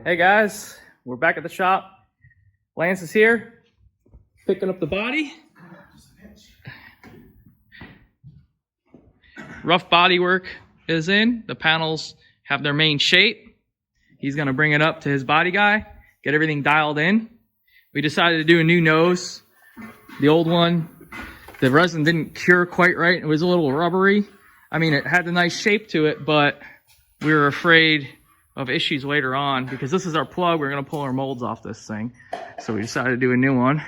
Hey guys, we're back at the shop. Lance is here, picking up the body. Rough body work is in. The panels have their main shape. He's gonna bring it up to his body guy, get everything dialed in. We decided to do a new nose. The old one, the resin didn't cure quite right. It was a little rubbery. I mean, it had a nice shape to it, but we were afraid of issues later on because this is our plug. We're gonna pull our molds off this thing. So we decided to do a new one.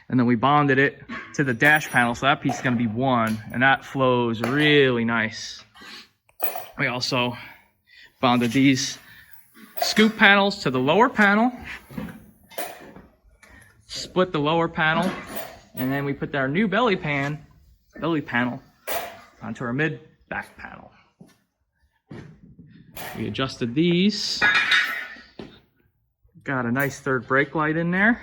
And then we bonded it to the dash panel. So that piece is gonna be one, and that flows really nice. We also bonded these scoop panels to the lower panel, split the lower panel, and then we put our new belly panel onto our mid back panel. We adjusted these. Got a nice third brake light in there.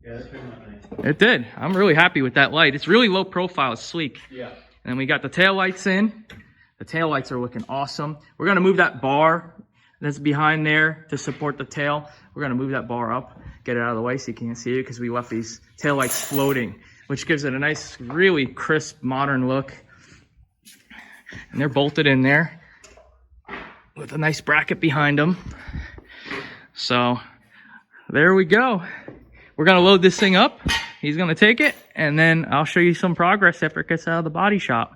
Yeah, that came out nice. It did. I'm really happy with that light. It's really low profile, it's sleek. Yeah. And then we got the tail lights in. The tail lights are looking awesome. We're gonna move that bar that's behind there to support the tail. We're gonna move that bar up, get it out of the way so you can't see it, because we left these tail lights floating, which gives it a nice, really crisp, modern look. And they're bolted in there with a nice bracket behind them. So there we go. We're gonna load this thing up. He's gonna take it, and then I'll show you some progress after it gets out of the body shop.